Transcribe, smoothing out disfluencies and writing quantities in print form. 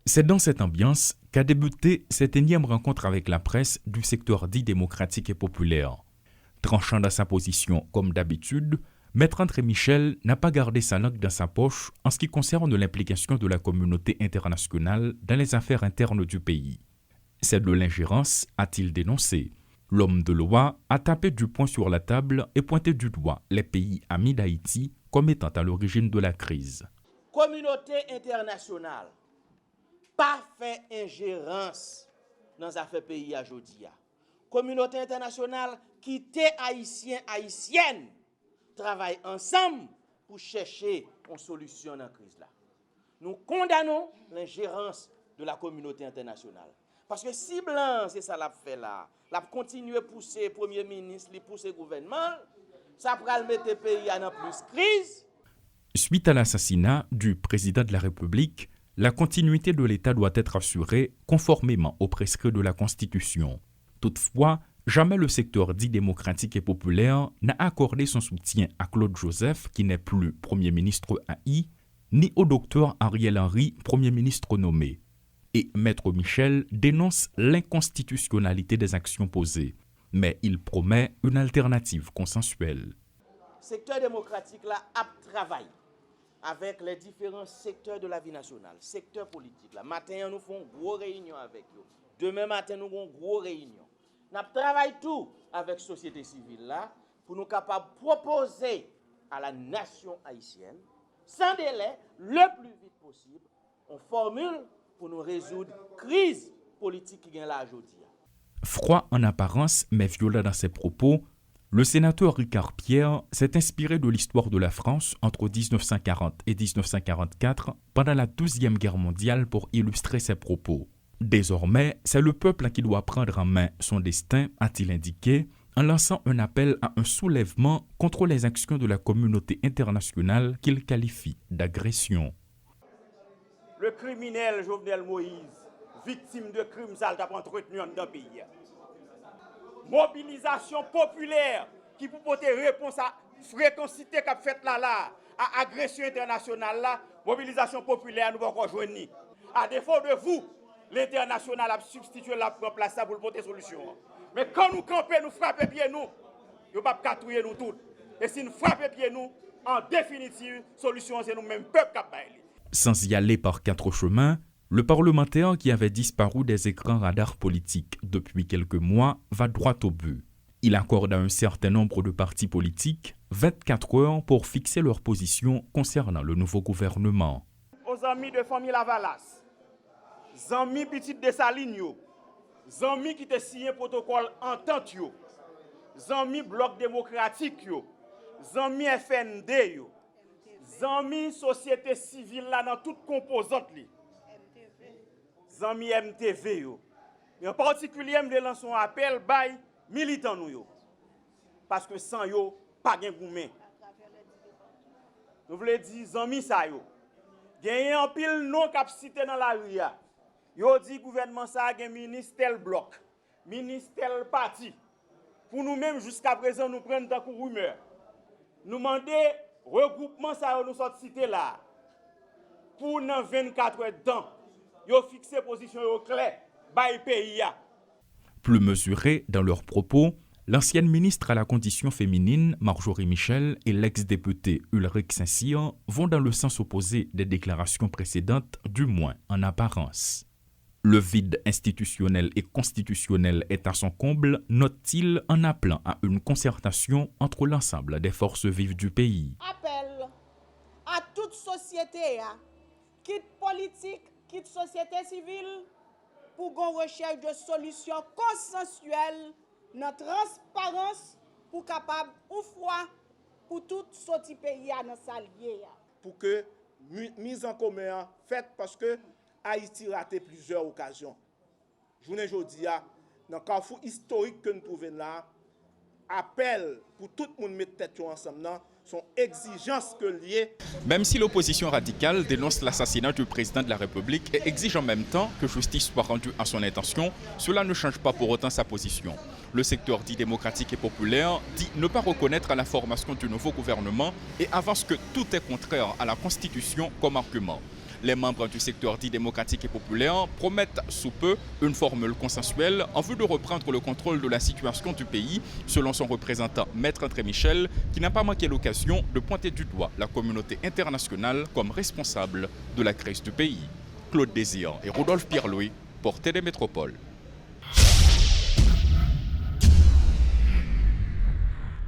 C'est dans cette ambiance qu'a débuté cette énième rencontre avec la presse du secteur dit démocratique et populaire. Tranchant dans sa position comme d'habitude, Maître André Michel n'a pas gardé sa langue dans sa poche en ce qui concerne l'implication de la communauté internationale dans les affaires internes du pays. C'est de l'ingérence, a-t-il dénoncé. L'homme de loi a tapé du poing sur la table et pointé du doigt les pays amis d'Haïti comme étant à l'origine de la crise. Communauté internationale, pas fait ingérence dans les affaires pays à Jodia. Communauté internationale qui t'est haïtien, haïtienne, travaille ensemble pour chercher une solution dans la crise là. Nous condamnons l'ingérence de la communauté internationale. Parce que si blanc, c'est ça l'a fait là, l'a continuer à pousser Premier ministre, li pousser gouvernement, ça pourra mettre le pays en plus crise. Suite à l'assassinat du président de la République, la continuité de l'État doit être assurée conformément aux prescrits de la Constitution. Toutefois, jamais le secteur dit démocratique et populaire n'a accordé son soutien à Claude Joseph, qui n'est plus Premier ministre AI, ni au docteur Ariel Henry, Premier ministre nommé. Et Maître Michel dénonce l'inconstitutionnalité des actions posées, mais il promet une alternative consensuelle. Le secteur démocratique là a travaillé avec les différents secteurs de la vie nationale, secteur politique. Là. Matin, nous faisons une grosse réunion avec eux. Demain matin, nous avons une grosse réunion. Nous travaillons tout avec la société civile là, pour nous capables de proposer à la nation haïtienne, sans délai, le plus vite possible, une formule pour nous résoudre la crise politique qui est là aujourd'hui. Froid en apparence, mais violent dans ses propos, le sénateur Ricard Pierre s'est inspiré de l'histoire de la France entre 1940 et 1944 pendant la Deuxième Guerre mondiale pour illustrer ses propos. Désormais, c'est le peuple qui doit prendre en main son destin, a-t-il indiqué, en lançant un appel à un soulèvement contre les actions de la communauté internationale qu'il qualifie d'agression. Le criminel Jovenel Moïse, victime de crimes sales entretenu dans le pays. Mobilisation populaire qui peut porter réponse à fréquencité qu'a fait là à agression internationale là, mobilisation populaire nous va rejoindre. À défaut de vous, l'international a substitué la place pour le porter solution. Mais quand nous campons, nous frappons pieds nous, nous pas catouiller nous tous. Et si nous frappons pieds nous, en définitive, solution c'est nous-mêmes peuple qui bailler. Sans y aller par quatre chemins, le parlementaire qui avait disparu des écrans radars politiques depuis quelques mois va droit au but. Il accorde à un certain nombre de partis politiques 24 heures pour fixer leur position concernant le nouveau gouvernement. Aux amis de famille Lavalas, amis petit de Saline, amis qui te signé protocole entente, amis bloc démocratique, amis FND, amis société civile là dans toutes composantes li. Amis MTV yo. En particulier me lance un appel bay militants nous yo. Parce que sans yo pas gen goumen. Nous voulons dire amis ça yo. Gen en pile non cap cité dans la rue ya. Yo dit gouvernement ça gen ministre tel bloc, ministre tel parti. Pour nous même jusqu'à présent nous prendre dans rumeur. Nous demander regroupement ça nous sorti cité là. Pour dans 24 heures temps yo fixé position yo clair bay pays. Plus mesurés dans leurs propos, l'ancienne ministre à la condition féminine, Marjorie Michel, et l'ex-député Ulrich Saint-Cyr vont dans le sens opposé des déclarations précédentes, du moins en apparence. Le vide institutionnel et constitutionnel est à son comble, note-t-il en appelant à une concertation entre l'ensemble des forces vives du pays. Appel à toute société, quitte politique, quitte société civile, pour une recherche de solutions consensuelles, notre transparence, pour capable, ou fois, pour tout sorti pays à notre allié. Pour que mise en commun faite parce que Haïti a raté plusieurs occasions. Journée aujourd'hui, dans le carrefour historique que nous trouvons là, appel pour tout le monde mettre tête ensemble, sont exigences que liées. Même si l'opposition radicale dénonce l'assassinat du président de la République et exige en même temps que justice soit rendue à son intention, cela ne change pas pour autant sa position. Le secteur dit démocratique et populaire dit ne pas reconnaître la formation du nouveau gouvernement et avance que tout est contraire à la Constitution comme argument. Les membres du secteur dit démocratique et populaire promettent sous peu une formule consensuelle en vue de reprendre le contrôle de la situation du pays, selon son représentant Maître André Michel, qui n'a pas manqué l'occasion de pointer du doigt la communauté internationale comme responsable de la crise du pays. Claude Désir et Rodolphe Pierre-Louis pour Télémétropole.